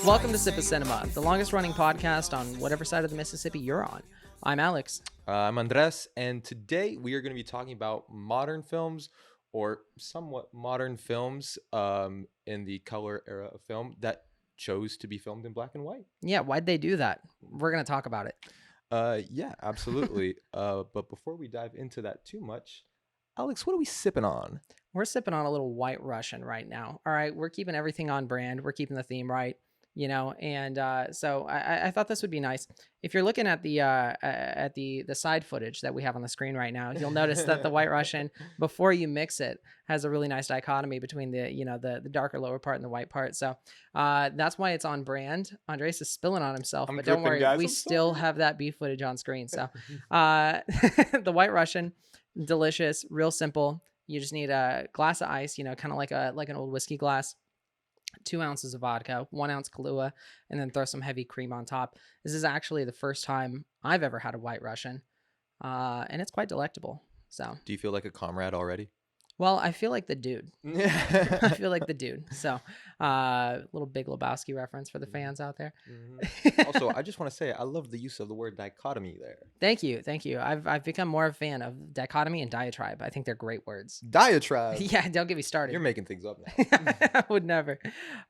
Welcome to Sip of Cinema, the longest running podcast on whatever side of the Mississippi you're on. I'm Alex. I'm Andres, and today we are going to be talking about modern films or somewhat modern films in the color era of film that chose to be filmed in black and white. Yeah, why'd they do that? We're going to talk about it. Yeah, absolutely. But before we dive into that too much, Alex, what are we sipping on? We're sipping on a little White Russian right now. All right, we're keeping everything on brand. We're keeping the theme right, and so I thought this would be nice. If you're looking at the side footage that we have on the screen right now, you'll notice that the White Russian, before you mix it, has a really nice dichotomy between the darker lower part and the white part. So that's why it's on brand. Andres is spilling on himself, but don't worry, guys, we still have that beef footage on screen. So the White Russian, delicious, real simple. You just need a glass of ice, kind of like an old whiskey glass, 2 ounces of vodka, 1 ounce Kahlua, and then throw some heavy cream on top. This is actually the first time I've ever had a White Russian, and it's quite delectable. So, Do you feel like a comrade already? well, I feel like the dude. I feel like the dude. So, little Big Lebowski reference for the fans out there. Also, I just want to say I love the use of the word dichotomy there. Thank you. I've become more a fan of dichotomy and diatribe. I think they're great words. Diatribe. Yeah, don't get me started. You're making things up now. I would never.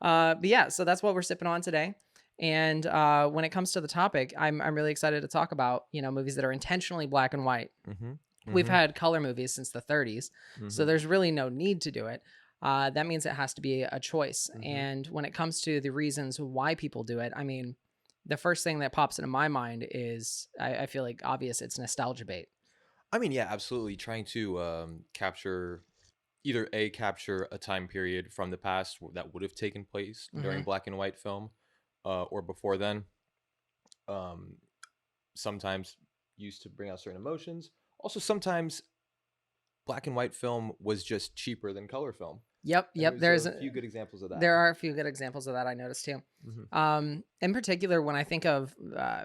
But yeah, so that's what we're sipping on today. And when it comes to the topic, I'm really excited to talk about movies that are intentionally black and white. Mm-hmm. We've had color movies since the 30s, so there's really no need to do it. That means it has to be a choice. And when it comes to the reasons why people do it, I mean, the first thing that pops into my mind is I feel like obvious. It's nostalgia bait. I mean, yeah, absolutely. Trying to capture a time period from the past that would have taken place during black and white film, or before then. Sometimes used to bring out certain emotions. Also, sometimes black and white film was just cheaper than color film. Yep. There's a few good examples of that. There are a few good examples of that I noticed too. In particular, when I think of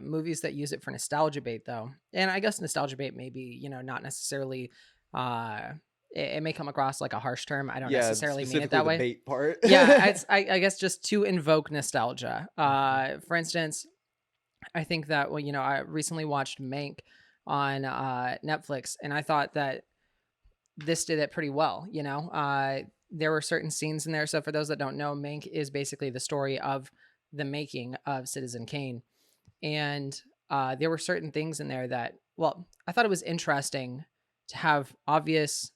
movies that use it for nostalgia bait, though, and I guess nostalgia bait may be, not necessarily. It may come across like a harsh term. I don't necessarily mean it that way. The bait part. Yeah, I guess just to invoke nostalgia. For instance, I think that I recently watched Mank on Netflix, and I thought that this did it pretty well. There were certain scenes in there. So for those that don't know, Mank is basically the story of the making of Citizen Kane. And there were certain things in there that, well, I thought it was interesting to have obvious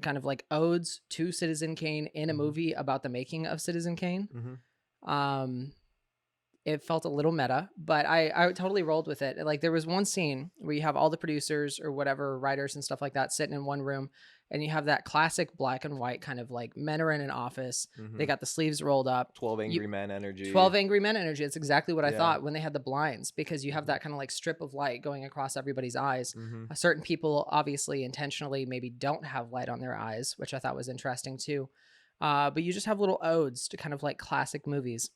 kind of like odes to Citizen Kane in a movie about the making of Citizen Kane. It felt a little meta, but I totally rolled with it. Like there was one scene where you have all the producers or whatever writers and stuff like that sitting in one room, and you have that classic black and white kind of like men are in an office. They got the sleeves rolled up. 12 Angry Men energy. 12 Angry Men energy. It's exactly what I thought when they had the blinds, because you have that kind of like strip of light going across everybody's eyes. Certain people obviously intentionally maybe don't have light on their eyes, which I thought was interesting too. But you just have little odes to kind of like classic movies.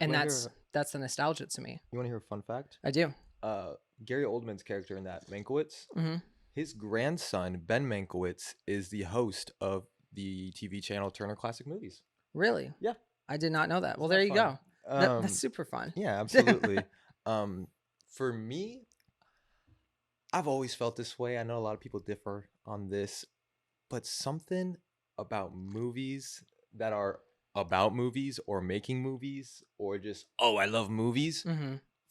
And that's the nostalgia to me. You want to hear a fun fact? I do. Gary Oldman's character in that, Mankiewicz, his grandson, Ben Mankiewicz, is the host of the TV channel Turner Classic Movies. Really? Yeah. I did not know that. Well, there you go. That's super fun. Yeah, absolutely. For me, I've always felt this way. I know a lot of people differ on this, but something about movies that are about movies or making movies or just, I love movies,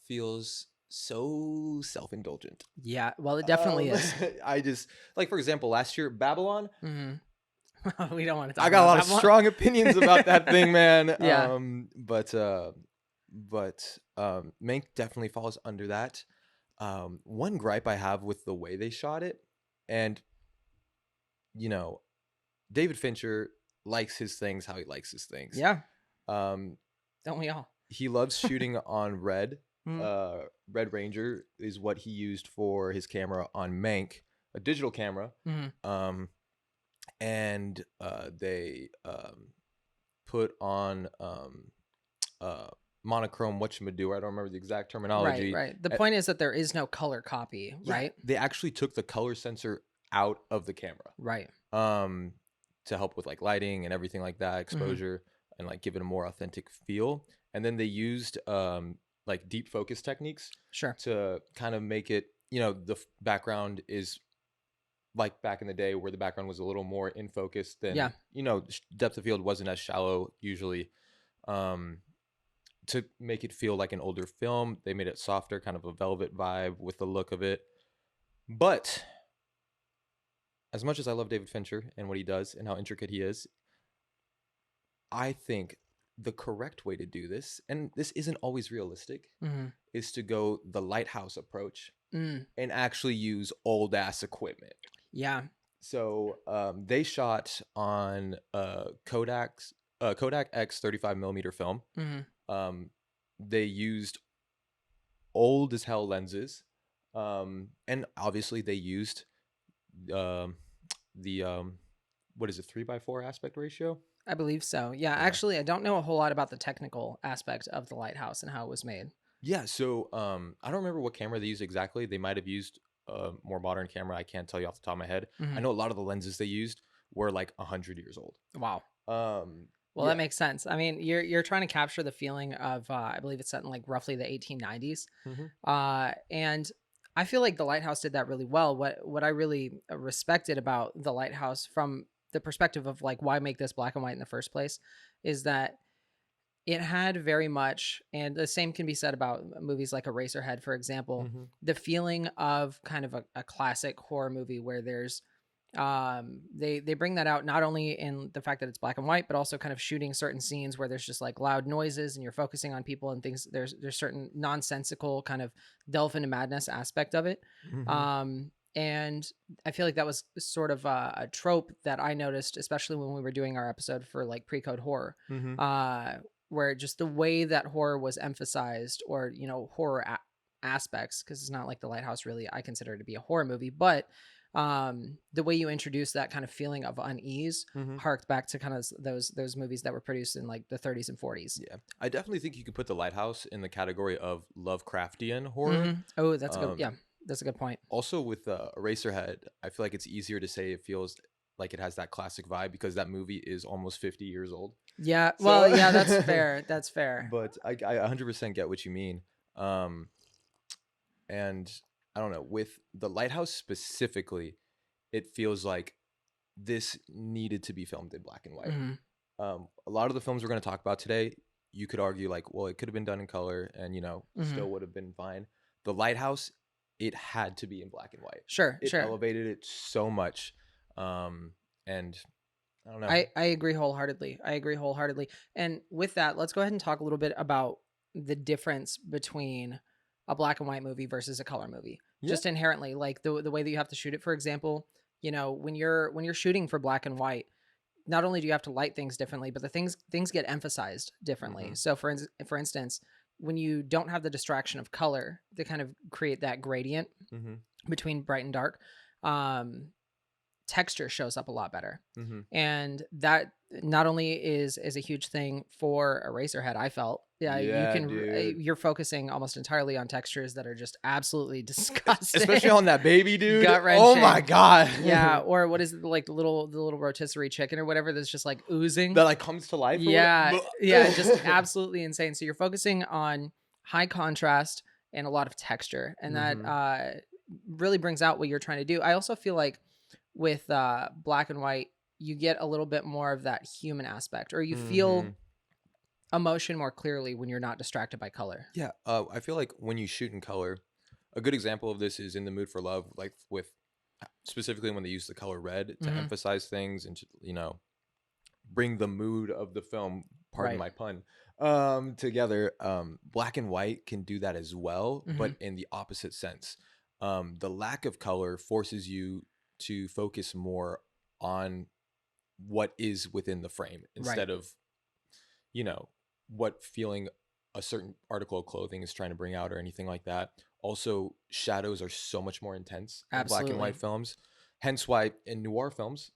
feels so self-indulgent. Yeah, well, it definitely is. I just, like, for example, last year, Babylon. We don't want to talk about I got a lot Babylon. of strong opinions about that thing, man. Yeah. But Mank definitely falls under that. One gripe I have with the way they shot it, and, David Fincher likes his things how he likes his things. Yeah. Don't we all? He loves shooting on red. Red Ranger is what he used for his camera on Mank, a digital camera. And they put on monochrome whatchamado. I don't remember the exact terminology. Right. The point is that there is no color copy, right? They actually took the color sensor out of the camera. Right. Um, to help with like lighting and everything like that, Hmm. exposure, and like give it a more authentic feel. And then they used like deep focus techniques Sure. to kind of make it, the background is like back in the day where the background was a little more in focus than, Yeah. depth of field wasn't as shallow usually. Um, to make it feel like an older film, they made it softer, kind of a velvet vibe with the look of it. But as much as I love David Fincher and what he does and how intricate he is, I think the correct way to do this, and this isn't always realistic, Hmm. is to go the lighthouse approach Mm. and actually use old ass equipment. Yeah. So they shot on Kodak X 35 millimeter film. Hmm. Um, they used old as hell lenses, and obviously they used um, the what is it, 3:4 aspect ratio? I believe so. Yeah. Yeah. Actually, I don't know a whole lot about the technical aspect of the lighthouse and how it was made. Yeah, so I don't remember what camera they used exactly. They might have used a more modern camera. I can't tell you off the top of my head. I Hmm. know a lot of the lenses they used were like 100 years old. Wow. Well, that Yeah. makes sense. I mean, you're trying to capture the feeling of I believe it's set in like roughly the 1890s. Hmm. And I feel like the lighthouse did that really well. What I really respected about the lighthouse from the perspective of like why make this black and white in the first place is that it had very much, and the same can be said about movies like Eraserhead, for example, Hmm. the feeling of kind of a classic horror movie where there's they bring that out not only in the fact that it's black and white, but also kind of shooting certain scenes where there's just like loud noises and you're focusing on people and things. There's certain nonsensical kind of delve into madness aspect of it. Hmm. And I feel like that was sort of a trope that I noticed, especially when we were doing our episode for like pre-code horror, Hmm. uh, where just the way that horror was emphasized, or horror aspects, because it's not like The Lighthouse really I consider to be a horror movie, but the way you introduce that kind of feeling of unease Hmm. harked back to kind of those movies that were produced in like the 30s and 40s. Yeah, I definitely think you could put The Lighthouse in the category of Lovecraftian horror. Hmm. Oh, that's a good, Um, yeah, that's a good point. Also with Eraserhead, I feel like it's easier to say it feels like it has that classic vibe because that movie is almost 50 years old. Yeah, well, So, yeah, that's fair. That's fair. but I 100% get what you mean. Um, and I don't know, with The Lighthouse specifically, it feels like this needed to be filmed in black and white. Hmm. A lot of the films we're going to talk about today, you could argue like, well, it could have been done in color and Hmm. still would have been fine. The Lighthouse, it had to be in black and white. Sure, It sure. elevated it so much. And I don't know. I agree wholeheartedly. I agree wholeheartedly. And with that, let's go ahead and talk a little bit about the difference between a black and white movie versus a color movie. Yeah. Just inherently, like the way that you have to shoot it. For example, when you're shooting for black and white, not only do you have to light things differently, but the things get emphasized differently. Hmm. So for instance, when you don't have the distraction of color, they kind of create that gradient Hmm. between bright and dark. Um, Texture shows up a lot better, Hmm. and that not only is a huge thing for Eraserhead. I felt, yeah, you Yeah, can dude. you're focusing almost entirely on textures that are just absolutely disgusting. Especially on that baby, dude. Gut Oh my wrenching. god. Yeah, or what is it, like the little rotisserie chicken or whatever that's just like oozing. That like comes to life. Or Yeah, yeah, just whatever. absolutely insane. So you're focusing on high contrast and a lot of texture, and that Hmm. really brings out what you're trying to do. I also feel like with black and white, you get a little bit more of that human aspect, or you Hmm. feel emotion more clearly when you're not distracted by color. Yeah. I feel like when you shoot in color, a good example of this is In the Mood for Love, like with specifically when they use the color red to Hmm. emphasize things and to, bring the mood of the film, pardon Right. my pun, together. Black and white can do that as well, Hmm. but in the opposite sense. The lack of color forces you to focus more on what is within the frame Right. instead of, what feeling a certain article of clothing is trying to bring out or anything like that. Also, shadows are so much more intense in black and white Absolutely. films. Hence why in noir films,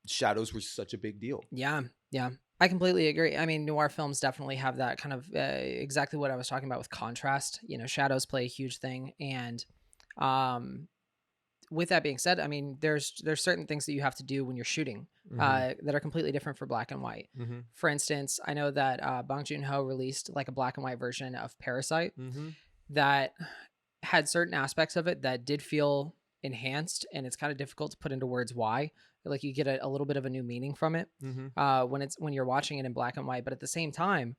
shadows were such a big deal. Yeah. Yeah. I completely agree. I mean, noir films definitely have that kind of exactly what I was talking about with contrast. Shadows play a huge thing, and um, with that being said, I mean, there's certain things that you have to do when you're shooting that are completely different for black and white. Mm-hmm. For instance, I know that Bong Joon-ho released like a black and white version of Parasite Mm-hmm. that had certain aspects of it that did feel enhanced, and it's kind of difficult to put into words why. Like you get a little bit of a new meaning from it Mm-hmm. when you're watching it in black and white, but at the same time,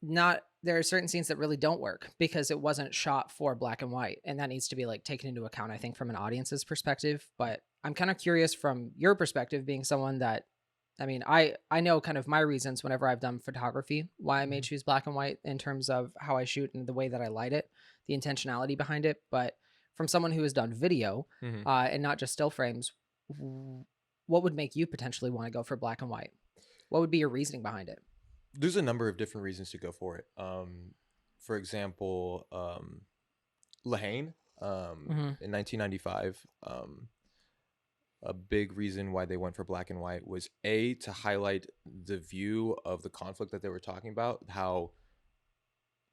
not there are certain scenes that really don't work because it wasn't shot for black and white, and that needs to be like taken into account, I think, from an audience's perspective. But I'm kind of curious from your perspective, being someone that, I mean, I know kind of my reasons whenever I've done photography, why I may Mhm. choose black and white in terms of how I shoot and the way that I light it, the intentionality behind it. But from someone who has done video Mhm. and not just still frames, what would make you potentially want to go for black and white? What would be your reasoning behind it? There's a number of different reasons to go for it. For example, Lahane, Hmm. in 1995, a big reason why they went for black and white was to highlight the view of the conflict that they were talking about, how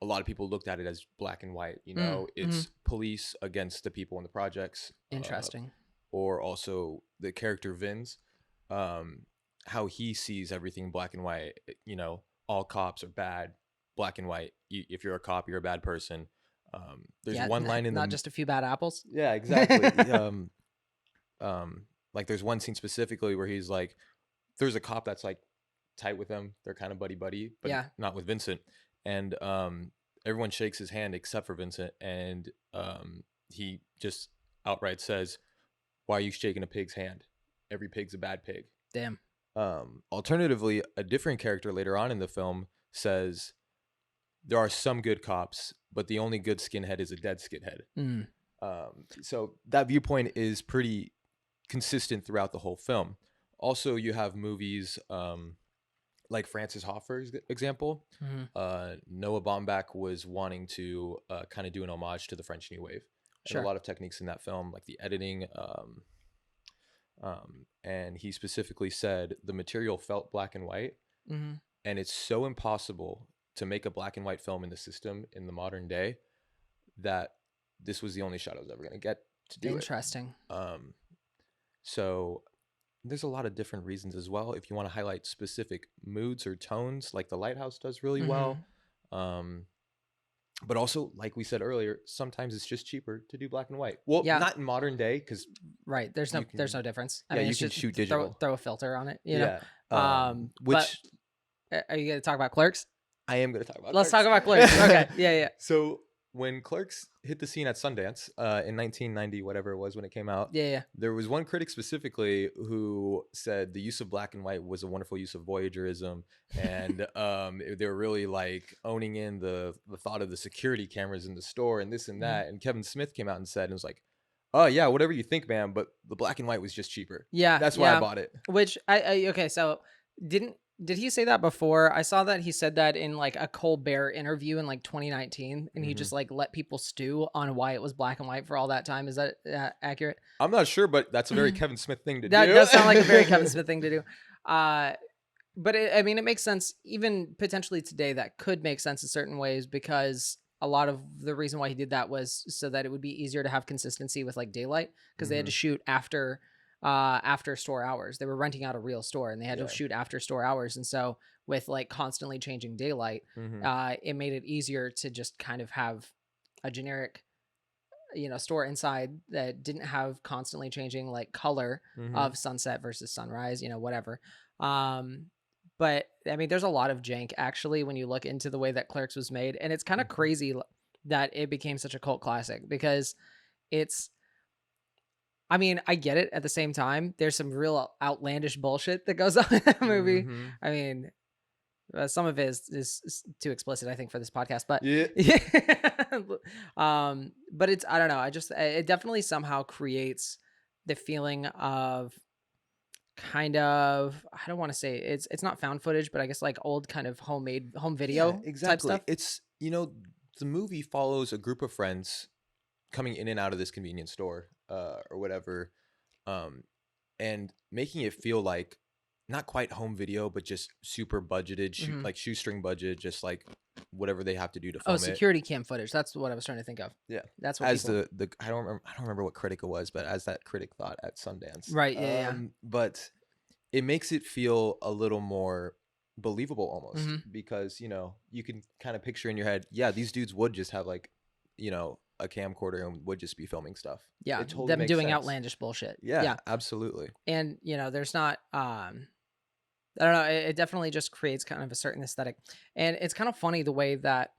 a lot of people looked at it as black and white. Mm-hmm. It's police against the people in the projects, Interesting. or also the character Vince, um, how he sees everything black and white. All cops are bad, black and white. If you're a cop, you're a bad person. There's Yeah, one line in not the just a few bad apples. Yeah, exactly. Like there's one scene specifically where he's like, there's a cop that's like tight with him. They're kind of buddy buddy, but Yeah. not with Vincent. And everyone shakes his hand except for Vincent, and he just outright says, "Why are you shaking a pig's hand? Every pig's a bad pig." Damn. Alternatively, a different character later on in the film says, "There are some good cops, but the only good skinhead is a dead skinhead." Mm. So that viewpoint is pretty consistent throughout the whole film. Also, you have movies like Francis Ha, for example. Mm-hmm. Noah Baumbach was wanting to kind of do an homage to the French New Wave, and Sure. a lot of techniques in that film, like the editing. And he specifically said the material felt black and white, Mm-hmm. and it's so impossible to make a black and white film in the system in the modern day that this was the only shot I was ever going to get to do it. Interesting. So there's a lot of different reasons as well. If you want to highlight specific moods or tones, like The Lighthouse does really well. But also, like we said earlier, sometimes it's just cheaper to do black and white. Well, Yeah. not in modern day, because Right. There's no difference. I mean, you it's can just shoot digital. throw a filter on it, you know? Yeah. Which But are you going to talk about Clerks? I am going to talk about. Let's Clerks. talk about Clerks. Okay. Yeah. So when Clerks hit the scene at Sundance in 1990, whatever it was when it came out, Yeah. there was one critic specifically who said the use of black and white was a wonderful use of voyeurism, and they were really like owning in the thought of the security cameras in the store and this and that. And Kevin Smith came out and said, and was like, "Oh yeah, whatever you think, man, but the black and white was just cheaper." Yeah. That's why I bought it. Which okay, so did he say that before? I saw that he said that in like a Colbert interview in like 2019, and he just like let people stew on why it was black and white for all that time. Is that accurate? I'm not sure, but that's a very Kevin Smith thing to do. That does sound like a very Kevin Smith thing to do. But I mean, it makes sense even potentially today. That could make sense in certain ways because a lot of the reason why he did that was so that it would be easier to have consistency with like daylight, because they had to shoot after store hours. They were renting out a real store and they had to shoot after store hours, and so with like constantly changing daylight, it made it easier to just kind of have a generic store inside that didn't have constantly changing like color of sunset versus sunrise, whatever. But I mean, there's a lot of jank actually when you look into the way that Clerks was made, and it's kind of crazy that it became such a cult classic, because I mean, I get it. At the same time, there's some real outlandish bullshit that goes on in that movie. I mean, some of it is too explicit, I think, for this podcast, but but it's, I don't know. It definitely somehow creates the feeling of kind of, I don't want to say it's not found footage, but I guess like old kind of home video type stuff. It's, the movie follows a group of friends coming in and out of this convenience store or whatever, and making it feel like not quite home video, but just super budgeted, Mhm. like shoestring budget, just like whatever they have to do to Oh, film it. security cam footage. That's what I was trying to think of. Yeah. That's what As people. the I don't remember what critic it was, but as that critic thought at Sundance. Right. Yeah. But it makes it feel a little more believable almost, hmm because you can kind of picture in your head, yeah, these dudes would just have like a camcorder and would just be filming stuff. Yeah. It totally Them makes doing sense. outlandish bullshit. Yeah, Yeah. absolutely. And there's not. I don't know. It definitely just creates kind of a certain aesthetic, and it's kind of funny the way that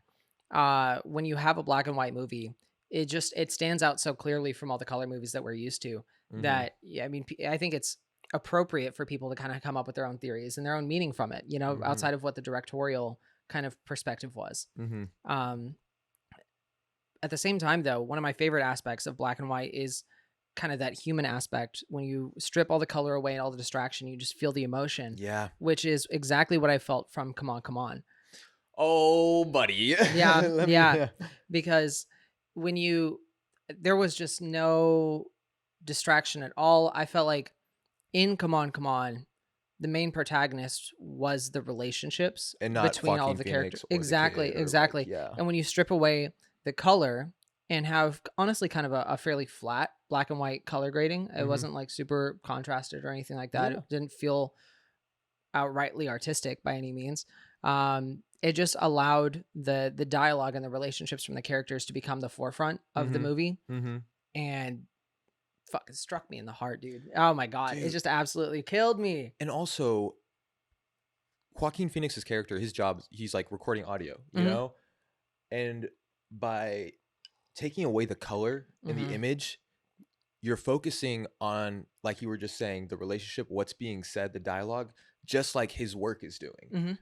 when you have a black and white movie, it stands out so clearly from all the color movies that we're used to. Mhm. That I mean, I think it's appropriate for people to kind of come up with their own theories and their own meaning from it. Mhm. Outside of what the directorial kind of perspective was. Mm-hmm. At the same time, though, one of my favorite aspects of black and white is kind of that human aspect. When you strip all the color away and all the distraction, you just feel the emotion, Yeah. which is exactly what I felt from Come On, Come On. Oh, buddy. Yeah, Let me- yeah. Because there was just no distraction at all. I felt like in Come On, Come On, the main protagonist was the relationships And not between all Joaquin of the Phoenix characters. or the Exactly, kid or, like, exactly. yeah. And when you strip away the color and have honestly kind of a fairly flat black and white color grading, it Mhm. wasn't like super contrasted or anything like that. Yeah. It didn't feel outrightly artistic by any means. It just allowed the dialogue and the relationships from the characters to become the forefront of the Mhm. movie, Mm-hmm. and fuck, it struck me in the heart, dude. Oh my god, it Dude. just absolutely killed me. And also, Joaquin Phoenix's character, his job, he's like recording audio, you Mhm. know? And by taking away the color in Mhm. the image, you're focusing on, like you were just saying, the relationship, what's being said, the dialogue, just like his work is doing. Mhm.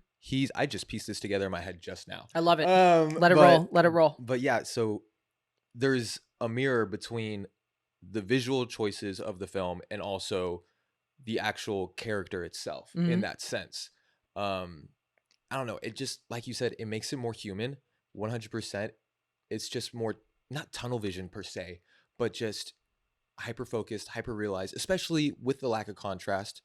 I just pieced this together in my head just now. I love it. Let it roll. Let it roll. But yeah, so there's a mirror between the visual choices of the film and also the actual character itself in Mhm. that sense. I don't know. It just, like you said, it makes it more human. 100%. It's just more, not tunnel vision per se, but just hyper focused, hyper realized, especially with the lack of contrast.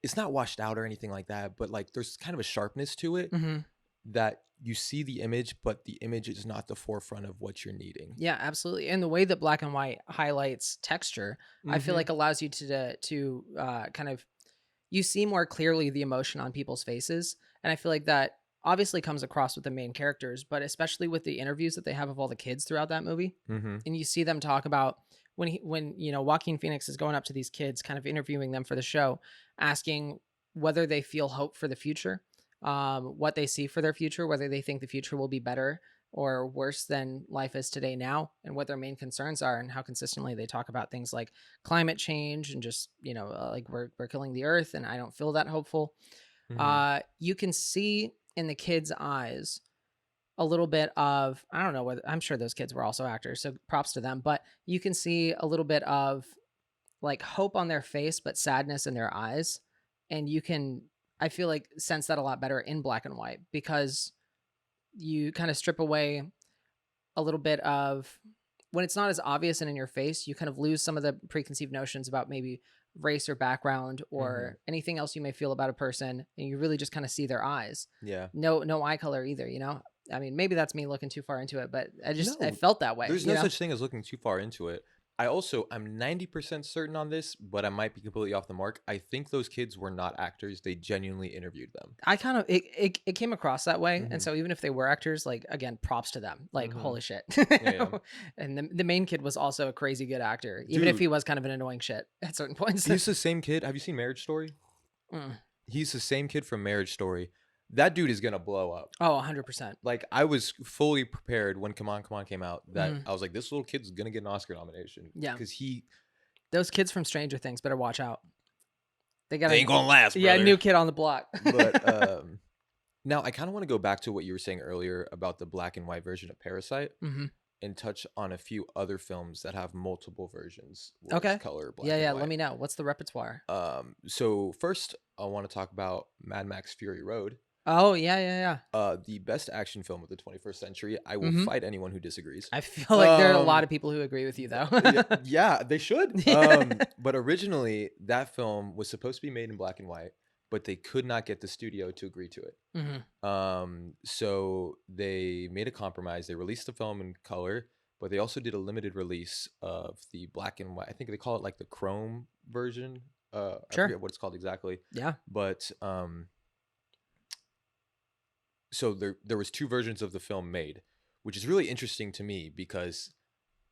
It's not washed out or anything like that, but like there's kind of a sharpness to it hmm that you see the image, but the image is not the forefront of what you're needing. Yeah, absolutely. And the way that black and white highlights texture, I feel Mhm. like allows you to kind of you see more clearly the emotion on people's faces, and I feel like that obviously comes across with the main characters, but especially with the interviews that they have of all the kids throughout that movie, Mm-hmm. and you see them talk about when Joaquin Phoenix is going up to these kids, kind of interviewing them for the show, asking whether they feel hope for the future, what they see for their future, whether they think the future will be better or worse than life is today now, and what their main concerns are, and how consistently they talk about things like climate change and just like we're killing the earth, and I don't feel that hopeful. Mhm. You can see in the kids' eyes a little bit of, I don't know whether, I'm sure those kids were also actors, so props to them, but you can see a little bit of like hope on their face, but sadness in their eyes. And you can, I feel like, sense that a lot better in black and white because you kind of strip away a little bit of when it's not as obvious and in your face, you kind of lose some of the preconceived notions about maybe race or background or anything else you may feel about a person, and you really just kind of see their eyes. Yeah. No eye color either, I mean, maybe that's me looking too far into it, but I No, felt that way. There's no such thing as looking too far into it. I'm 90% certain on this, but I might be completely off the mark. I think those kids were not actors. They genuinely interviewed them. I kind of it came across that way, Mhm. and so even if they were actors, like again, props to them. Like Mhm. holy shit. Yeah. And the main kid was also a crazy good actor, even if Dude. he was kind of an annoying shit at certain points. He's the same kid. Have you seen Marriage Story? Mm. He's the same kid from Marriage Story. That dude is going to blow up. Oh, 100%. Like, I was fully prepared when Come On, Come On came out that Mhm. I was like, this little kid's going to get an Oscar nomination. Yeah. Because Those kids from Stranger Things better watch out. They got they ain't going to last, yeah, brother. new kid on the block. But now I kind of want to go back to what you were saying earlier about the black and white version of Parasite Mhm. and touch on a few other films that have multiple versions. Where Okay. it's color, black Yeah, and yeah. white. Let me know. What's the repertoire? So first, I want to talk about Mad Max Fury Road. Oh, yeah. The best action film of the 21st century. I will Mhm. fight anyone who disagrees. I feel like there are a lot Um, of people who agree with you, though. yeah, they should. Yeah. But originally, that film was supposed to be made in black and white, but they could not get the studio to agree to it. Hmm. So they made a compromise. They released the film in color, but they also did a limited release of the black and white. I think they call it like the chrome version. I Sure. forget what it's called exactly, Yeah. but so there was two versions of the film made, which is really interesting to me because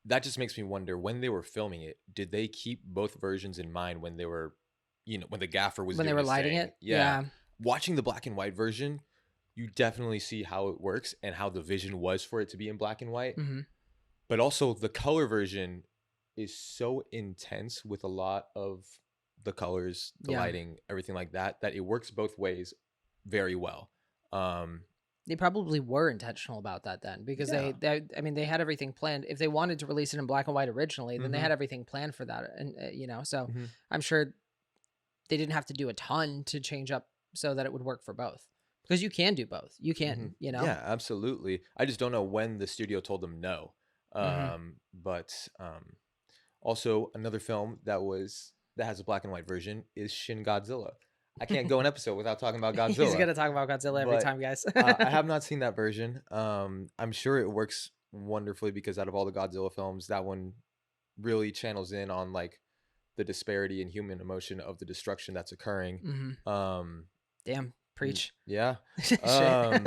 that just makes me wonder, when they were filming it, did they keep both versions in mind when they were, when the gaffer was When they doing were his lighting thing? it. Yeah. Yeah. Watching the black and white version, you definitely see how it works and how the vision was for it to be in black and white. Hmm. But also the color version is so intense with a lot of the colors, the Yeah. lighting, everything like that, that it works both ways very well. They probably were intentional about that then, because Yeah. I mean, they had everything planned. If they wanted to release it in black and white originally, then they Hmm. had everything planned for that. And, so Hmm. I'm sure they didn't have to do a ton to change up so that it would work for both, because you can do both. You Hmm. can, Yeah, absolutely. I just don't know when the studio told them no. Hmm. But also another film that has a black and white version is Shin Godzilla. I can't go an episode without talking about He's Godzilla. gonna talk about Godzilla every But time, guys. I have not seen that version. I'm sure it works wonderfully because out of all the Godzilla films, that one really channels in on like the disparity in human emotion of the destruction that's occurring. Hmm. Um, Damn, preach. yeah. Shit. Um,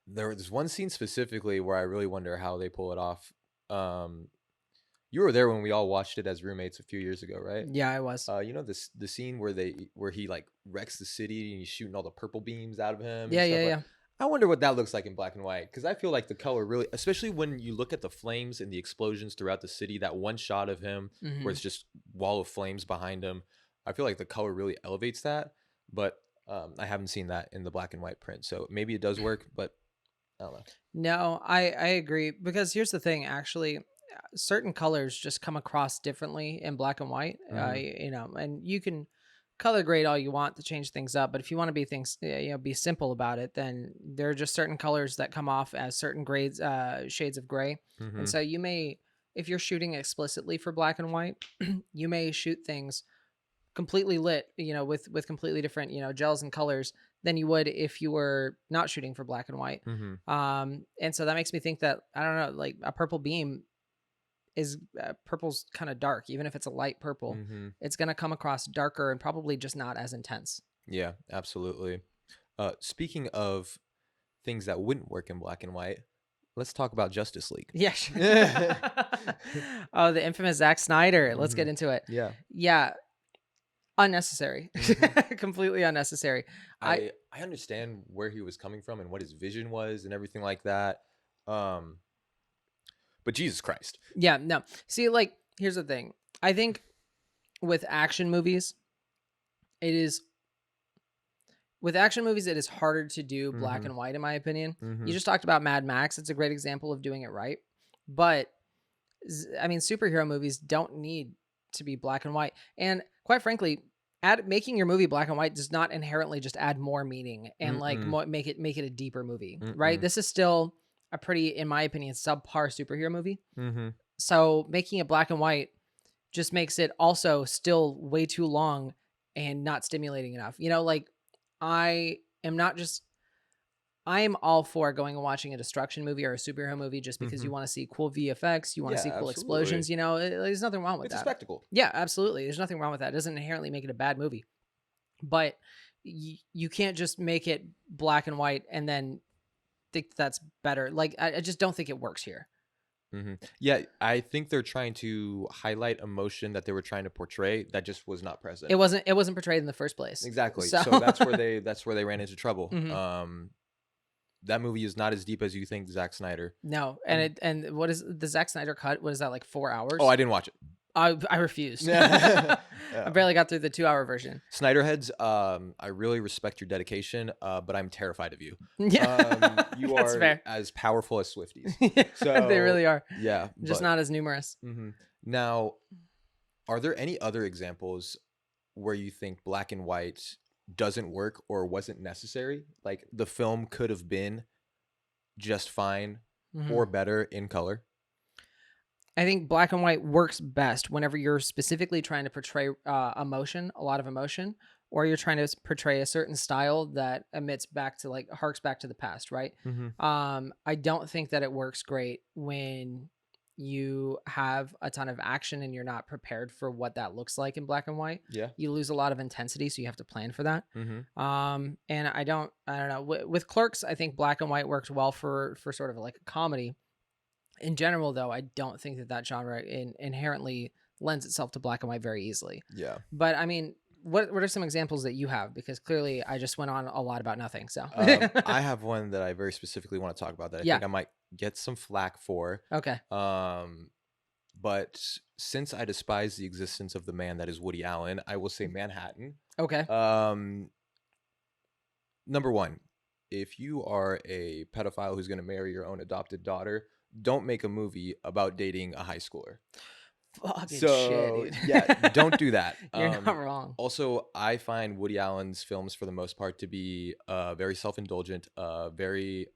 there's one scene specifically where I really wonder how they pull it off. Um, you were there when we all watched it as roommates a few years ago, right? Yeah, I was. The scene where he like wrecks the city and he's shooting all the purple beams out of him and Yeah, stuff yeah, like. yeah. I wonder what that looks like in black and white, because I feel like the color really, especially when you look at the flames and the explosions throughout the city, that one shot of him Hmm. where it's just wall of flames behind him. I feel like the color really elevates that, but I haven't seen that in the black and white print, so maybe it does work, but I don't know. No, I agree, because here's the thing. Actually, certain colors just come across differently in black and white. Hmm. And you can color grade all you want to change things up, but if you want to be simple about it, then there are just certain colors that come off as certain grades, shades of gray. And Hmm. so you may, if you're shooting explicitly for black and white, you may shoot things completely lit, with completely different, gels and colors than you would if you were not shooting for black and white. Hmm. And so that makes me think that, I don't know, like a purple beam is purple's kind of dark. Even if it's a light purple, Hmm. it's going to come across darker and probably just not as intense. Yeah, absolutely. Speaking of things that wouldn't work in black and white, let's talk about Justice League. Yeah. Oh, the infamous Zack Snyder. Let's get Hmm. into it. Yeah. Yeah. Unnecessary. Hmm. Completely unnecessary. I understand where he was coming from and what his vision was and everything like that. But Jesus Christ. Yeah, no. See, like, here's the thing. I think with action movies, it is harder to do black Hmm. and white, in my opinion. Hmm. You just talked about Mad Max. It's a great example of doing it right. But I mean, superhero movies don't need to be black and white. And quite frankly, making your movie black and white does not inherently just add more meaning and like Mm-mm. make it a deeper movie, right? Mm-mm. This is still a pretty, in my opinion, subpar superhero movie. Hmm. So making it black and white just makes it also still way too long and not stimulating enough. Like, I am not just I am all for going and watching a destruction movie or a superhero movie just because Hmm. you want to see cool VFX, you want to Yeah, see cool absolutely. explosions. There's nothing wrong with It's a that. spectacle. Yeah, absolutely. There's nothing wrong with that. It doesn't inherently make it a bad movie, but you can't just make it black and white and then think that's better. Like, I just don't think it works here. Hmm. Yeah, I think they're trying to highlight emotion that they were trying to portray that just was not present. It wasn't portrayed in the first place. Exactly. So, So that's where they ran into trouble. Mhm. That movie is not as deep as you think, Zack Snyder. No, and what is the Zack Snyder cut? What is that, like 4 hours? Oh, I didn't watch it. I refused. Yeah. I barely got through the 2-hour version. Snyder heads, I really respect your dedication, but I'm terrified of you. Yeah, You that's are fair. as powerful as Swifties. They So really are. yeah, Just but not as numerous. now, are there any other examples where you think black and white doesn't work or wasn't necessary? Like the film could have been just fine Mhm. or better in color? I think black and white works best whenever you're specifically trying to portray emotion, a lot of emotion, or you're trying to portray a certain style that emits back to like harks back to the past, right? Mm-hmm. I don't think that it works great when you have a ton of action and you're not prepared for what that looks like in black and white. Yeah. You lose a lot of intensity, so you have to plan for that. Mm-hmm. And I don't know. With Clerks, I think black and white worked well for sort of like a comedy. In general, though, I don't think that genre inherently lends itself to black and white very easily. Yeah. But I mean, what are some examples that you have? Because clearly, I just went on a lot about nothing. So I have one that I very specifically want to talk about that I Yeah. think I might get some flack for. Okay. But since I despise the existence of the man that is Woody Allen, I will say Manhattan. Okay. Number one, if you are a pedophile who's going to marry your own adopted daughter, don't make a movie about dating a high schooler. Fucking So shit, dude. yeah, don't do that. You're not wrong. Also, I find Woody Allen's films for the most part to be very self-indulgent, very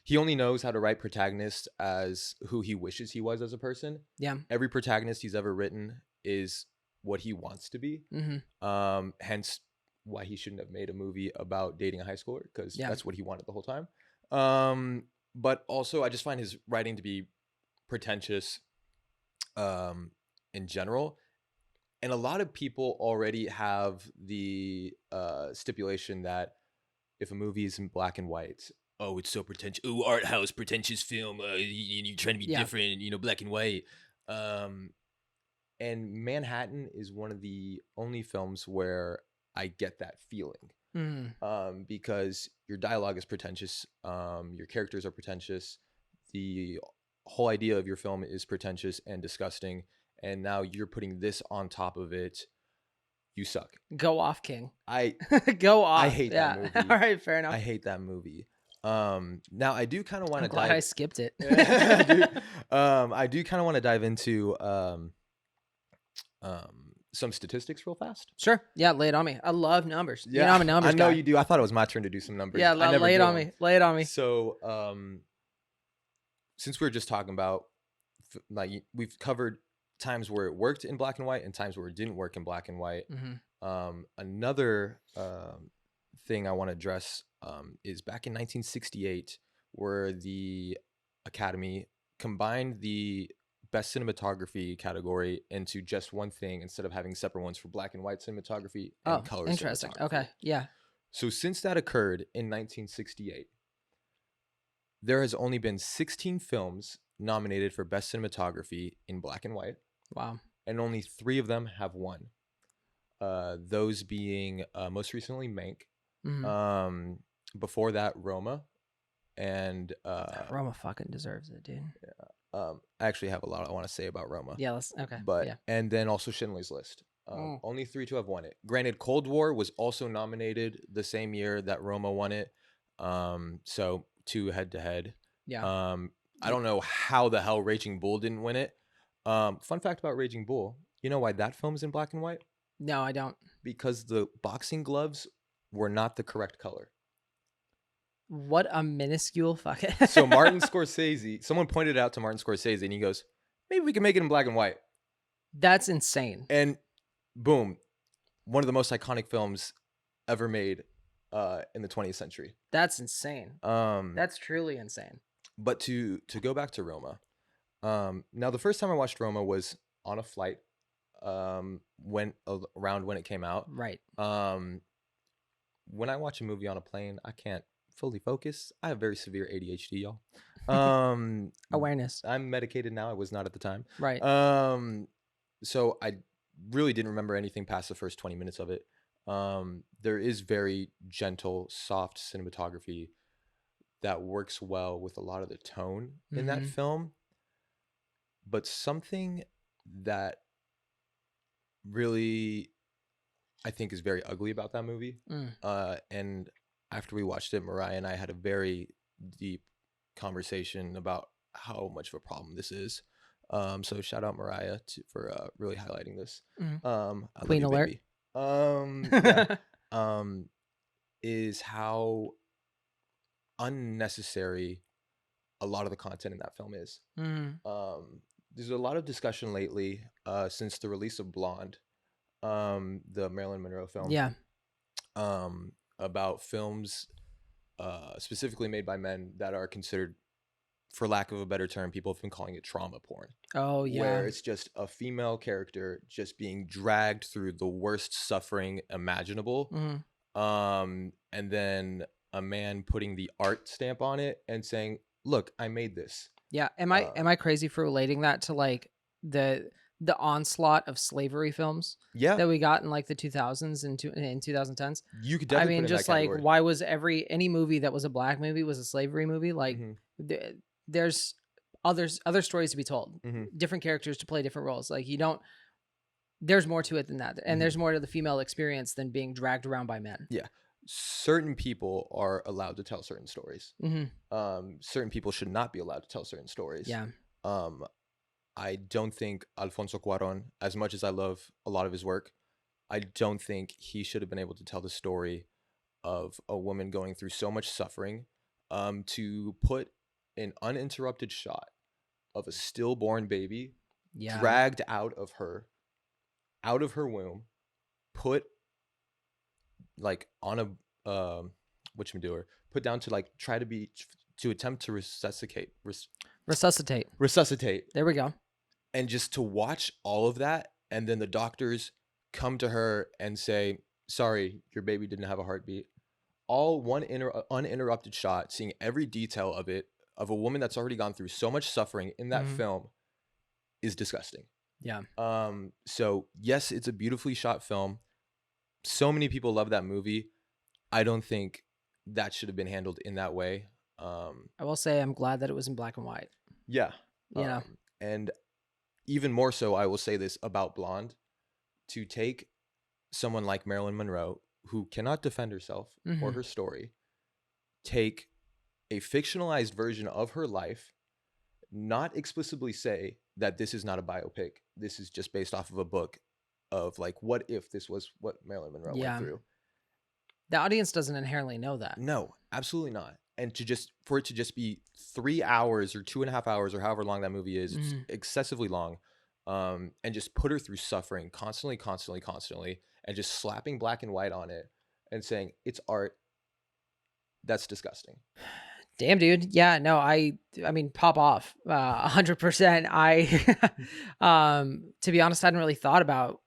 he only knows how to write protagonists as who he wishes he was as a person. Yeah. Every protagonist he's ever written is what he wants to be. Mm-hmm. Hence why he shouldn't have made a movie about dating a high schooler, because Yeah. that's what he wanted the whole time. But also I just find his writing to be pretentious in general. And a lot of people already have the stipulation that if a movie is in black and white, oh, it's so pretentious. Oh, art house, pretentious film. You're trying to be Yeah. different, black and white. And Manhattan is one of the only films where I get that feeling. Mm-hmm. Because your dialogue is pretentious. Your characters are pretentious. The whole idea of your film is pretentious and disgusting. And now you're putting this on top of it. You suck. Go off, King. Go off. I hate that movie. All right, fair enough. I hate that movie. Now I do kind of want to dive. I skipped it. I do kind of want to dive into some statistics real fast. Sure. Yeah, lay it on me. I love numbers. Yeah, you know, I'm a numbers I know guy. you do. I thought it was my turn to do some numbers. Yeah, lay it on me. Lay it on me. So, since we were just talking about, like, we've covered times where it worked in black and white and times where it didn't work in black and white. Mm-hmm. Another thing I want to address is back in 1968, where the Academy combined the best cinematography category into just one thing instead of having separate ones for black and white cinematography and color interesting. cinematography. Okay, yeah. So since that occurred in 1968, there has only been 16 films nominated for best cinematography in black and white. Wow. And only 3 of them have won. Those being most recently Mank. Mm-hmm. Before that, Roma. And Roma fucking deserves it, dude. I actually have a lot I want to say about Roma. Yeah, let's okay. But yeah. And then also Schindler's List. Only 3 to have won it. Granted, Cold War was also nominated the same year that Roma won it. So 2 head to head. Yeah. I don't know how the hell Raging Bull didn't win it. Fun fact about Raging Bull, you know why that film's in black and white? No, I don't. Because the boxing gloves were not the correct color. What a minuscule fucking. So Martin Scorsese, someone pointed out to Martin Scorsese and he goes, maybe we can make it in black and white. That's insane. And boom, one of the most iconic films ever made in the 20th century. That's insane. That's truly insane. But to go back to Roma, now the first time I watched Roma was on a flight around when it came out. Right. When I watch a movie on a plane, I can't fully focus. I have very severe ADHD, y'all. Awareness. I'm medicated now. I was not at the time. Right. So I really didn't remember anything past the first 20 minutes of it. There is very gentle, soft cinematography that works well with a lot of the tone in that film. But something that really I think is very ugly about that movie. And after we watched it, Mariah and I had a very deep conversation about how much of a problem this is. So shout out Mariah for really highlighting this. Queen alert. Is how unnecessary a lot of the content in that film is. There's a lot of discussion lately since the release of Blonde the Marilyn Monroe film, Yeah. about films specifically made by men that are considered, for lack of a better term, people have been calling it trauma porn, Oh yeah. where it's just a female character just being dragged through the worst suffering imaginable, Mhm. and then a man putting the art stamp on it and saying, "Look, I made this." Yeah. Am I Uh, am I crazy for relating that to like the onslaught of slavery films yeah, that we got in like the 2000s and in 2010s? you could I definitely put mean, it in that just like category. why was any movie that was a black movie was a slavery movie? Like Hmm. there's other stories to be told, Hmm. different characters to play different roles. Like you don't. There's more to it than that, and Hmm. there's more to the female experience than being dragged around by men. Yeah, certain people are allowed to tell certain stories. Hmm. Certain people should not be allowed to tell certain stories. Yeah. Um, I don't think Alfonso Cuarón, as much as I love a lot of his work, I don't think he should have been able to tell the story of a woman going through so much suffering, to put an uninterrupted shot of a stillborn baby Yeah. dragged out of her womb, put like on a whatchamacallit, put down to like try to attempt to Resuscitate. resuscitate, There we go. and just to watch all of that, and then the doctors come to her and say, "Sorry, your baby didn't have a heartbeat." All one uninterrupted shot, seeing every detail of it, of a woman that's already gone through so much suffering in that Mhm. film, is disgusting. Yeah. So yes, it's a beautifully shot film. So many people love that movie. I don't think that should have been handled in that way. I will say I'm glad that it was in black and white. Yeah. You know. And even more so, I will say this about Blonde: to take someone like Marilyn Monroe, who cannot defend herself or Mhm. her story, take a fictionalized version of her life, not explicitly say that this is not a biopic, this is just based off of a book, of like, what if this was what Marilyn Monroe went Yeah. through? The audience doesn't inherently know that. No, absolutely not. And for it to just be 3 hours or 2.5 hours or however long that movie is, it's Mhm. excessively long, and just put her through suffering constantly, constantly, constantly, and just slapping black and white on it and saying it's art. That's disgusting. Damn, dude. Yeah, no, I mean, pop off. 100%. To be honest, I hadn't really thought about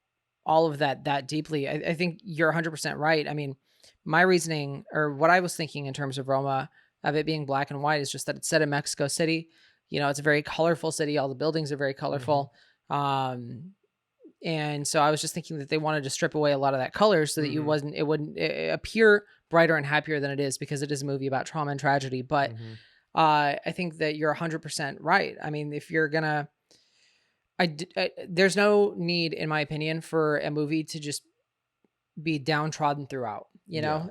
all of that deeply. I think you're 100% right. I mean, my reasoning or what I was thinking in terms of Roma, of it being black and white, is just that it's set in Mexico City. You know, it's a very colorful city. All the buildings are very Hmm. colorful. And so I was just thinking that they wanted to strip away a lot of that color so that Hmm. it wouldn't appear brighter and happier than it is, because it is a movie about trauma and tragedy. But Hmm. I think that you're 100% right. I mean, if you're gonna, there's no need, in my opinion, for a movie to just be downtrodden throughout. You Yeah.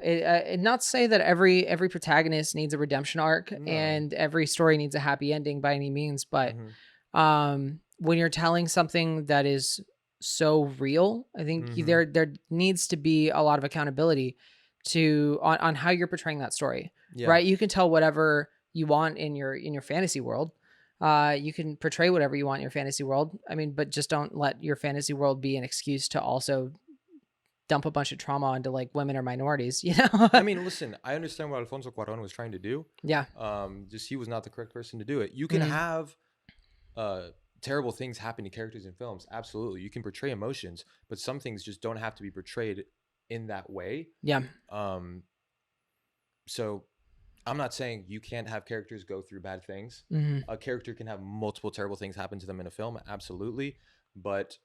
know, not to say that every protagonist needs a redemption arc No. and every story needs a happy ending by any means, but Hmm. when you're telling something that is so real, I think Hmm. there needs to be a lot of accountability on how you're portraying that story, Yeah. right? You can tell whatever you want in your fantasy world. You can portray whatever you want in your fantasy world. I mean, but just don't let your fantasy world be an excuse to also dump a bunch of trauma onto like women or minorities, you know? I mean, listen, I understand what Alfonso Cuarón was trying to do. Yeah. Just he was not the correct person to do it. You can Mhm. have uh terrible things happen to characters in films. Absolutely. You can portray emotions, but some things just don't have to be portrayed in that way. Yeah. Um so I'm not saying you can't have characters go through bad things. Mhm. A character can have multiple terrible things happen to them in a film, absolutely, but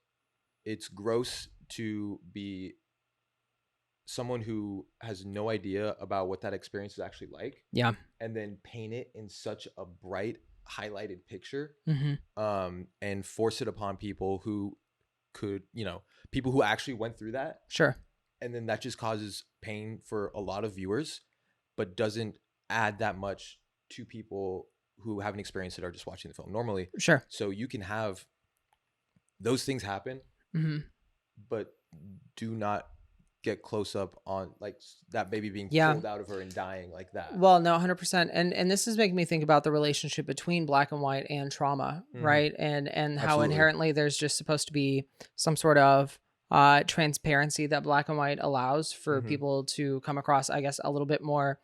it's gross to be someone who has no idea about what that experience is actually like, Yeah. and then paint it in such a bright highlighted picture, Mhm. and force it upon people who could, people who actually went through that, Sure. and then that just causes pain for a lot of viewers, but doesn't add that much to people who haven't experienced it or just watching the film normally. Sure. So you can have those things happen, Mhm. but do not get close up on like that baby being Yeah. pulled out of her and dying like that. Well, no, 100%. And this is making me think about the relationship between black and white and trauma, Hmm. right? And how Absolutely. inherently there's just supposed to be some sort of transparency that black and white allows for Mhm. people to come across, I guess, a little bit more,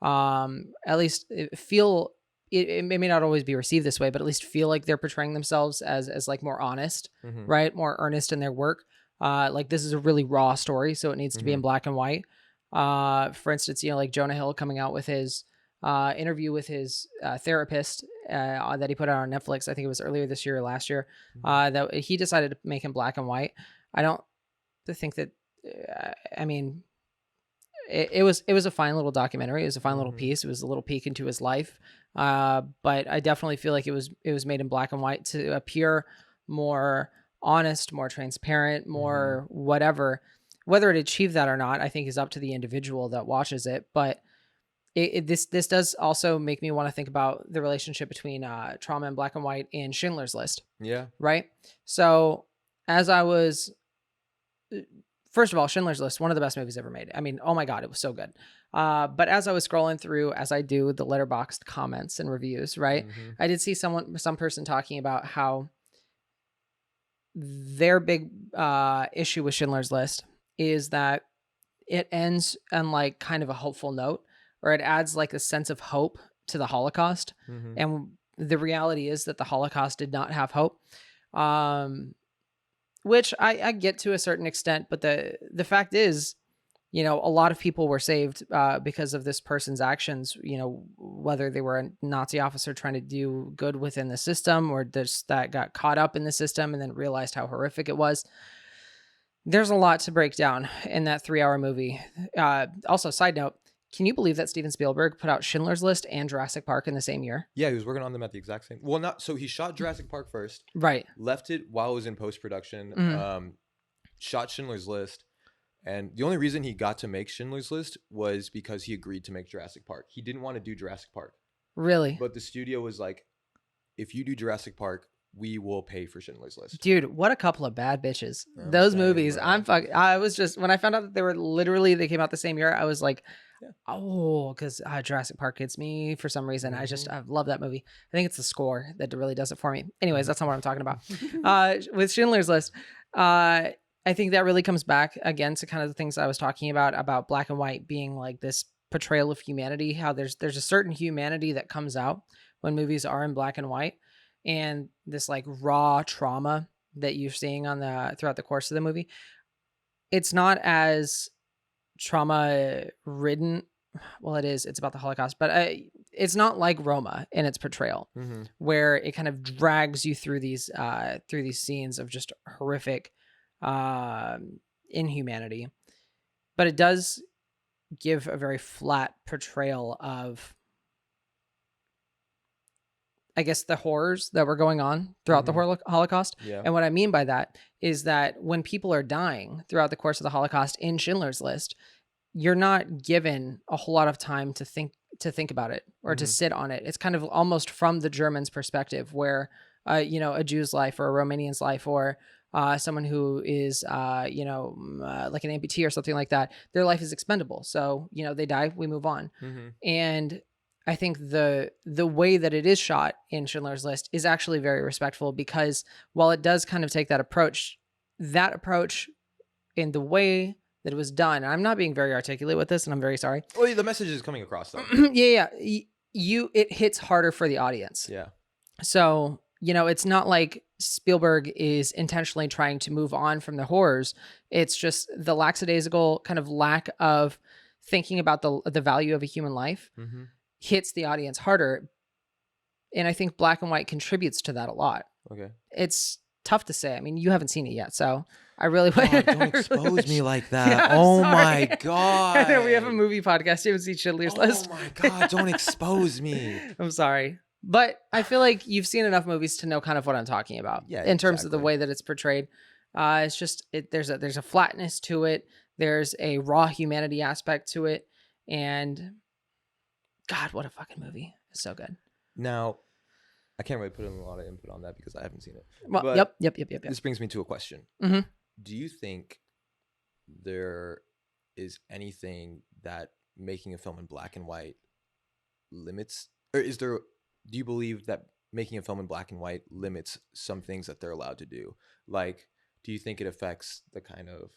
at least feel. It may not always be received this way, but at least feel like they're portraying themselves as like more honest, Mhm. right? More earnest in their work. Like this is a really raw story, so it needs to be in Mhm. black and white. For instance, like Jonah Hill coming out with his interview with his therapist that he put out on Netflix. I think it was earlier this year or last year. Mhm. That he decided to make him black and white. I don't think that. I mean, it was a fine little documentary. It was a fine little Mhm. piece. It was a little peek into his life. But I definitely feel like it was made in black and white to appear more honest, more transparent, Mhm. more whatever. Whether it achieved that or not, I think is up to the individual that watches it. But this does also make me want to think about the relationship between trauma and black and white in Schindler's List, Yeah. right? So as I was first of all, Schindler's List, one of the best movies ever made. I mean, oh my God, it was so good. But as I was scrolling through, as I do the letterboxed comments and reviews, right, Mhm. I did see some person talking about how their big issue with Schindler's List is that it ends on like kind of a hopeful note, or it adds like a sense of hope to the Holocaust. Mhm. And the reality is that the Holocaust did not have hope. Um, which I get to a certain extent, but the fact is, a lot of people were saved because of this person's actions. Whether they were a Nazi officer trying to do good within the system, or just that got caught up in the system and then realized how horrific it was. There's a lot to break down in that 3-hour movie. Also, side note, can you believe that Steven Spielberg put out Schindler's List and Jurassic Park in the same year? Yeah, he was working on them at the exact same. Well, not so he shot Jurassic Park first, Right. left it while it was in post production. Mhm. Shot Schindler's List, and the only reason he got to make Schindler's List was because he agreed to make Jurassic Park. He didn't want to do Jurassic Park, Really? but the studio was like, "If you do Jurassic Park, we will pay for Schindler's List." Dude, what a couple of bad bitches. I'm Those saying, movies, bro. I was just, when I found out that they came out the same year, I was like, Yeah. oh, because Jurassic Park hits me for some reason. Mhm. I love that movie. I think it's the score that really does it for me. Anyways, Mhm. that's not what I'm talking about. With Schindler's List, I think that really comes back again to kind of the things I was talking about black and white being like this portrayal of humanity, how there's a certain humanity that comes out when movies are in black and white, and this like raw trauma that you're seeing on the throughout the course of the movie. It's not as trauma ridden. Well, it is. It's about the Holocaust, but it's not like Roma in its portrayal, Mhm. where it kind of drags you through these scenes of just horrific inhumanity. But it does give a very flat portrayal of, I guess, the horrors that were going on throughout the Mhm. Holocaust. Yeah. And what I mean by that is that when people are dying throughout the course of the Holocaust in Schindler's List, you're not given a whole lot of time to think about it or to Mhm. sit on it. It's kind of almost from the Germans' perspective, where a Jew's life or a Romanian's life, or someone who is like an amputee or something like that, their life is expendable. So they die, we move on. Mhm. And I think the way that it is shot in Schindler's List is actually very respectful, because while it does kind of take that approach in the way that it was done, and I'm not being very articulate with this, and I'm very sorry. Well, yeah, the message is coming across though. Yeah. It hits harder for the audience. Yeah. So, it's not like Spielberg is intentionally trying to move on from the horrors. It's just the lackadaisical kind of lack of thinking about the value of a human life Mhm. hits the audience harder. And I think black and white contributes to that a lot. Okay. It's tough to say. I mean, you haven't seen it yet, so I really God, I don't really expose wish- me like that. Yeah, I'm Oh my sorry. God. I know we have a movie podcast. You haven't seen Schindler's List. Oh my God, don't expose me. I'm sorry. But I feel like you've seen enough movies to know kind of what I'm talking about. Yeah, In terms of the exactly. way that it's portrayed. It's just there's a flatness to it. There's a raw humanity aspect to it. And God, what a fucking movie. It's so good. Now, I can't really put in a lot of input on that because I haven't seen it. Well, But yep. this brings me to a question. Mhm. Do you think there is anything that making a film in black and white limits, or do you believe that making a film in black and white limits some things that they're allowed to do? Like, do you think it affects the kind of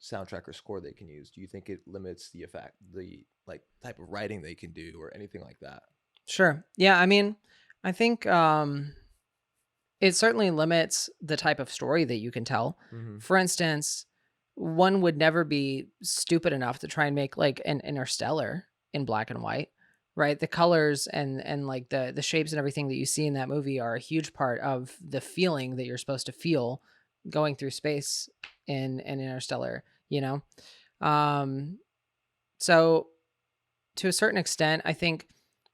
soundtrack or score they can use? Do you think it limits the effect, the like type of writing they can do, or anything like that? Sure. Yeah, I mean, I think it certainly limits the type of story that you can tell. Mm-hmm. For instance, one would never be stupid enough to try and make like an Interstellar in black and white, right? The colors and like the shapes and everything that you see in that movie are a huge part of the feeling that you're supposed to feel going through space in Interstellar, you know? Um so to a certain extent, I think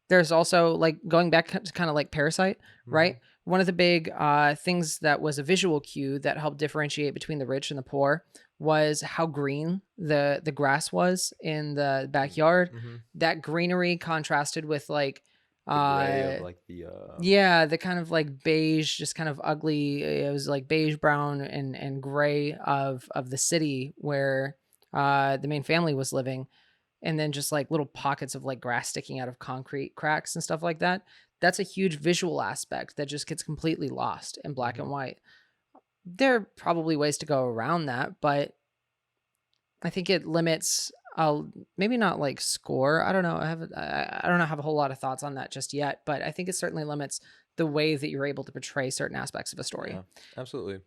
there's also like going back to kind of like Parasite, Mm-hmm. right? One of the big things that was a visual cue that helped differentiate between the rich and the poor was how green the grass was in the backyard. Mm-hmm. That greenery contrasted with like The gray of uh like the yeah, the kind of like beige, just kind of ugly. It was like beige, brown, and gray of the city where the main family was living, and then just like little pockets of like grass sticking out of concrete cracks and stuff like that. That's a huge visual aspect that just gets completely lost in black Mm-hmm. and white. There are probably ways to go around that, but I think it limits maybe not like score. I don't know. I don't know, have a whole lot of thoughts on that just yet, but I think it certainly limits the way that you're able to portray certain aspects of a story. Yeah, absolutely.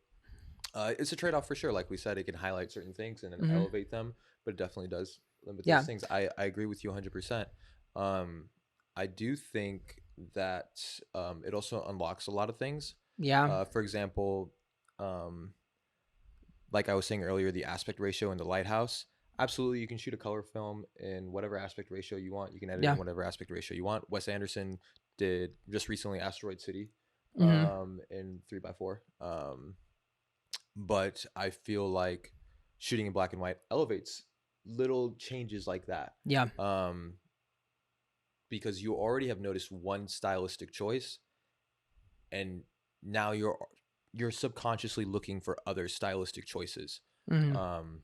It's a trade-off for sure. Like we said, it can highlight certain things and then Hmm. elevate them, but it definitely does limit those Yeah. things. I agree with you 100%. Um, I do think that it also unlocks a lot of things. Yeah. For example, um, like I was saying earlier, the aspect ratio in the lighthouse. Absolutely, you can shoot a color film in whatever aspect ratio you want. You can edit Yeah. in whatever aspect ratio you want. Wes Anderson did just recently Asteroid City Hmm. in 3x4. But I feel like shooting in black and white elevates little changes like that. Yeah. Um, because you already have noticed one stylistic choice, and now you're subconsciously looking for other stylistic choices. Hmm. Um,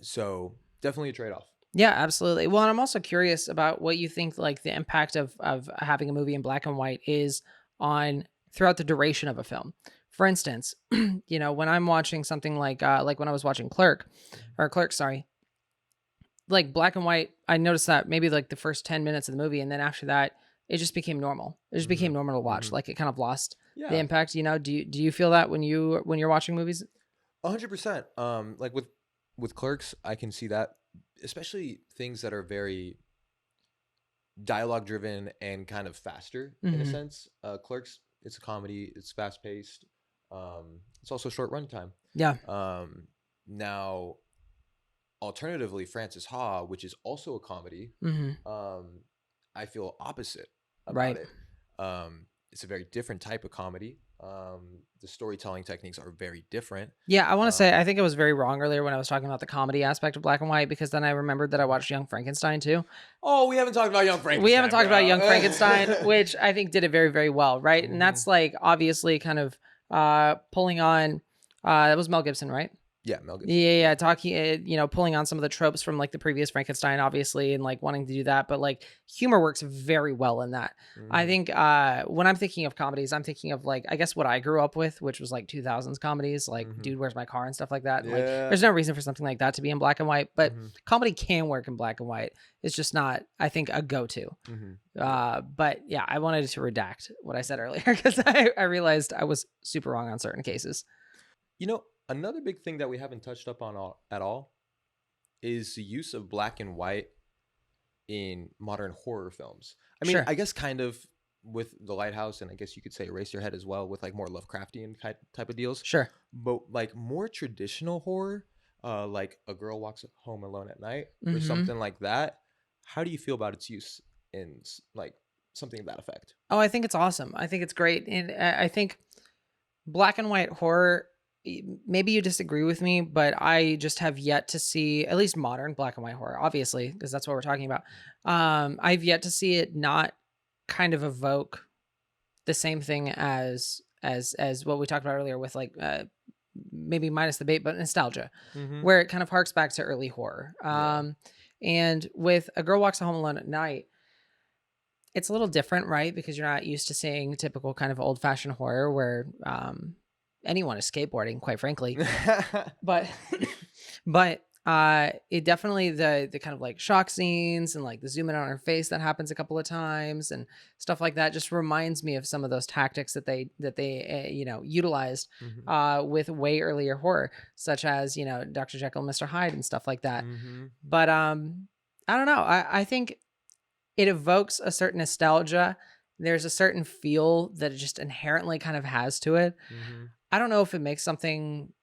so definitely a trade-off. Yeah, absolutely. Well, and I'm also curious about what you think like the impact of having a movie in black and white is on throughout the duration of a film. For instance, when I'm watching something like when I was watching Clerk, sorry, like black and white, I noticed that maybe like the first 10 minutes of the movie, and then after that, it just became normal. It just Mm-hmm. became normal to watch. Mm-hmm. Like it kind of lost the Yeah, impact. Do you feel that when you're watching movies? 100%. Like with Clerks, I can see that, especially things that are very dialogue driven and kind of faster in a Hmm. sense. Clerks, it's a comedy, it's fast paced. It's also short runtime. Yeah. Now, alternatively, Francis Ha, which is also a comedy, Hmm. um, I feel opposite about Right. it. It's a very different type of comedy. The storytelling techniques are very different. Yeah, I want to say Um, I think I was very wrong earlier when I was talking about the comedy aspect of black and white, because then I remembered that I watched Young Frankenstein too. oh, we haven't talked about Young We haven't Frankenstein, talked about Young Frankenstein, bro. which I think did it very, very well, right? And Hmm. that's like obviously kind of pulling on that was Mel Gibson, right? Yeah, Mel Gibson. Yeah, talking, pulling on some of the tropes from like the previous Frankenstein, obviously, and like wanting to do that, but like humor works very well in that. I Hmm. think when I'm thinking of comedies, I'm thinking of like I guess what I grew up with, which was like 2000s comedies, like Hmm. Dude, Where's My Car and stuff like that. And like, Yeah. there's no reason for something like that to be in black and white, but Hmm. comedy can work in black and white. It's just not, I think, a go-to. Hmm. But yeah, I wanted to redact what I said earlier because I realized I was super wrong on certain cases. Another big thing that we haven't touched up on at all is the use of black and white in modern horror films. I mean, Sure. I guess kind of with The Lighthouse, and I guess you could say Eraserhead as well, with like more Lovecraftian type of deals. Sure. But like more traditional horror, like A Girl Walks Home Alone at Night or Hmm. something like that. How do you feel about its use in like something of that effect? Oh, I think it's awesome. I think it's great. And I think black and white horror, maybe you disagree with me, but I just have yet to see at least modern black and white horror, obviously, because that's what we're talking about. I've yet to see it not kind of evoke the same thing as what we talked about earlier with like maybe minus the bait, but nostalgia, Mm-hmm. where it kind of harks back to early horror. Yeah. And with A Girl Walks Home Alone at Night, it's a little different, right? Because you're not used to seeing typical kind of old fashioned horror where anyone is skateboarding, quite frankly. But but it definitely the kind of like shock scenes and like the zoom in on her face that happens a couple of times and stuff like that just reminds me of some of those tactics that they you know, utilized Mhm. with way earlier horror, such as, you know, Dr. Jekyll and Mr. Hyde and stuff like that. Mhm. But I don't know. I think it evokes a certain nostalgia. There's a certain feel that it just inherently kind of has to it. Mhm. I don't know if it makes something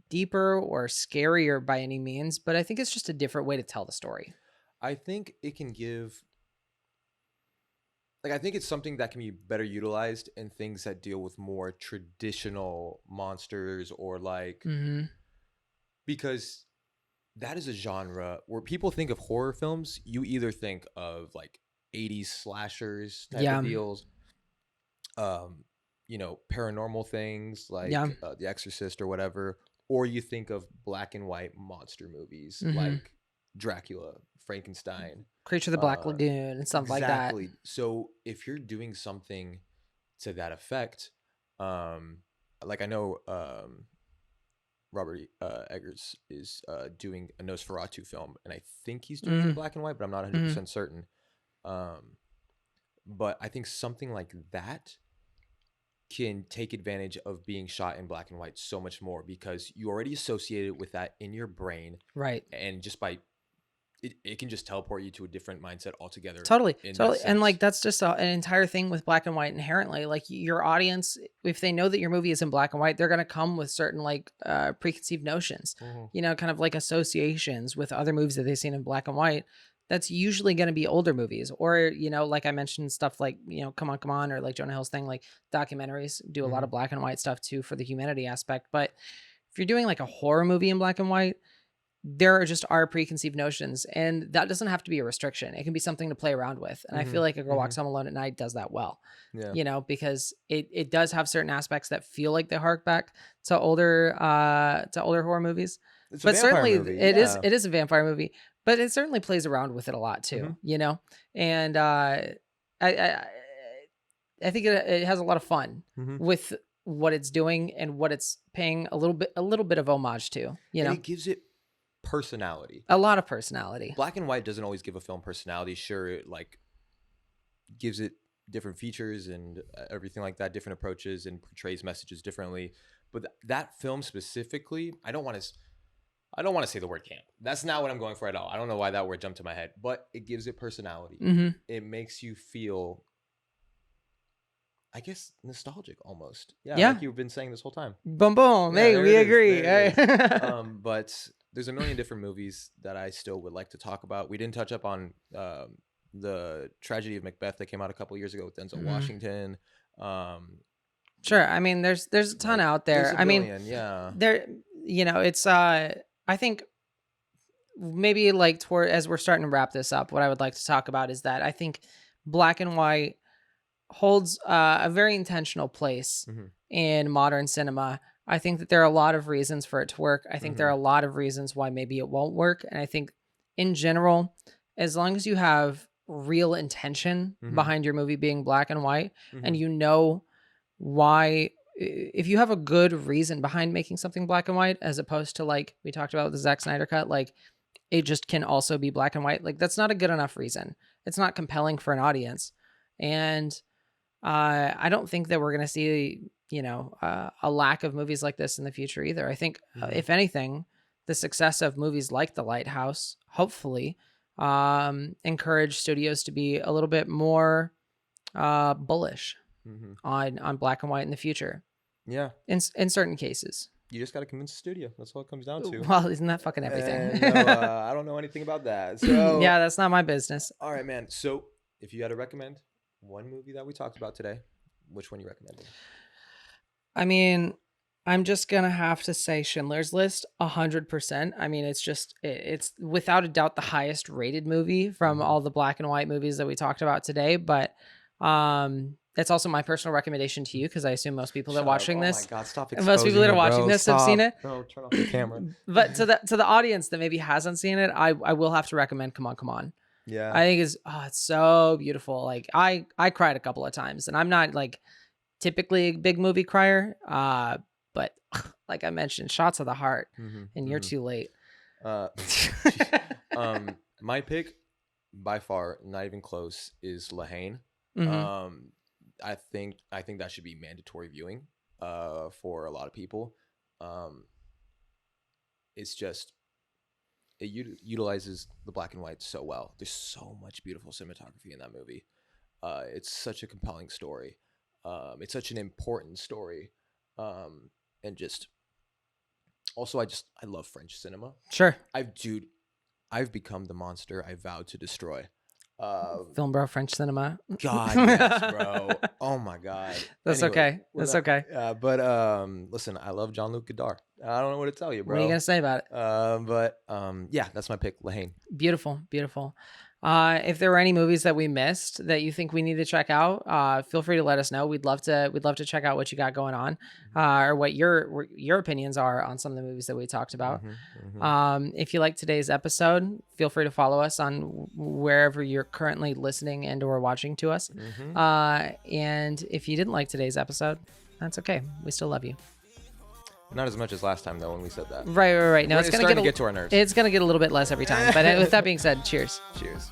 deeper or scarier by any means, but I think it's just a different way to tell the story. I think it can give like I think it's something that can be better utilized in things that deal with more traditional monsters or like Hmm. because that is a genre where people think of horror films, you either think of like 80s slashers type of Yeah. deals, um, you know, paranormal things Yeah. like The Exorcist or whatever, or you think of black and white monster movies Hmm. like Dracula, Frankenstein. Creature of the Black Uh, Lagoon and stuff like that. exactly. So if you're doing something to that effect, um, like I know Robert Eggers is doing a Nosferatu film, and I think he's doing it in Hmm. black and white, but I'm not Hmm. 100% certain. Um, but I think something like that can take advantage of being shot in black and white so much more because you already associate it with that in your brain, Right. and just by it can just teleport you to a different mindset altogether Totally, in that totally. And like sense. that's just an entire thing with black and white inherently. Like your audience, if they know that your movie is in black and white, they're gonna come with certain like preconceived notions, Mhm. you know, kind of like associations with other movies that they've seen in black and white. That's usually gonna be older movies. Or, you know, like I mentioned, stuff like, you know, Come On, or like Jonah Hill's thing, like documentaries do a lot Mhm. of black and white stuff too for the humanity aspect. But if you're doing like a horror movie in black and white, there are just are preconceived notions, and that doesn't have to be a restriction. It can be something to play around with. And I feel Mhm. like A Girl Walks Mhm. Home Alone at Night does that well, Yeah. you know, because it does have certain aspects that feel like they hark back to older horror movies. It's a But vampire certainly movie. Yeah. it is a vampire movie, but it certainly plays around with it a lot Mhm. too, you know? And I I, I think it has a lot of fun Mhm. with what it's doing and what it's paying a little bit of homage to, you And know? it gives it personality. A lot of personality. Black and white doesn't always give a film personality. Sure, it like gives it different features and everything like that, different approaches, and portrays messages differently. But that film specifically, I don't want to. I don't want to say the word camp. That's not what I'm going for at all. I don't know why that word jumped to my head, but it gives it personality. Mhm. It makes you feel, I guess, nostalgic almost. Yeah, Yeah. like you've been saying this whole time. Boom, boom. Yeah, Hey, there we it is. agree. There it is. Hey. But there's a million different movies that I still would like to talk about. We didn't touch up on the tragedy of Macbeth that came out a couple years ago with Denzel Mhm. Washington. Um, Sure. I mean, there's a ton like out there's there. a I mean, billion. Yeah. there, you know, it's I think maybe like toward as we're starting to wrap this up, what I would like to talk about is that I think black and white holds a very intentional place Hmm. in modern cinema. I think that there are a lot of reasons for it to work. I think there are Hmm. a lot of reasons why maybe it won't work. And I think in general, as long as you have real intention Hmm. behind your movie being black and white, and Hmm. you know why, if you have a good reason behind making something black and white, as opposed to like we talked about with the Zack Snyder cut, like it just can also be black and white. Like that's not a good enough reason. It's not compelling for an audience. And I don't think that we're going to see, you know, a lack of movies like this in the future either. I think, Hmm. if anything, the success of movies like The Lighthouse, hopefully, encourage studios to be a little bit more bullish Hmm. on black and white in the future. Yeah. In certain cases. You just got to convince the studio. That's all it comes down to. Well, isn't that fucking everything? And no, I don't know anything about that. So, Yeah, that's not my business. all right, man. So, if you had to recommend one movie that we talked about today, which one you recommended? I mean, I'm just gonna have to say Schindler's List 100%. I mean, it's just it's without a doubt the highest rated movie from Mhm. all the black and white movies that we talked about today. But it's also my personal recommendation to you because I assume most people that are Shut up. watching Oh my this, God, stop most people exposing that are me, watching bro. this have seen Stop. it. No, turn off the camera. But to the audience that maybe hasn't seen it, I will have to recommend Come On, Come On. Yeah. I think it's so beautiful. Like I cried a couple of times, and I'm not like typically a big movie crier, but like I mentioned, shots of the heart, and you're too late. My pick, by far, not even close, is Lahane. Mhm. I think that should be mandatory viewing for a lot of people. It's just it utilizes the black and white so well. There's so much beautiful cinematography in that movie. It's such a compelling story. It's such an important story, and just also I love French cinema. Sure. I've become the monster I vowed to destroy. Film bro, French cinema. God, yes, bro. Oh my God. That's Anyway, okay. That's okay. But listen, I love Jean-Luc Godard. I don't know what to tell you, bro. What are you gonna say about it? But yeah, that's my pick, Lahane. Beautiful, beautiful. If there were any movies that we missed that you think we need to check out, feel free to let us know. We'd love to check out what you got going on, or what your opinions are on some of the movies that we talked about. If you like today's episode, feel free to follow us on wherever you're currently listening and or watching to us. And if you didn't like today's episode, that's okay. We still love you. Not as much as last time, though, when we said that. Right. No, it's starting to get to our nerves. It's gonna get a little bit less every time. But with that being said, cheers. Cheers.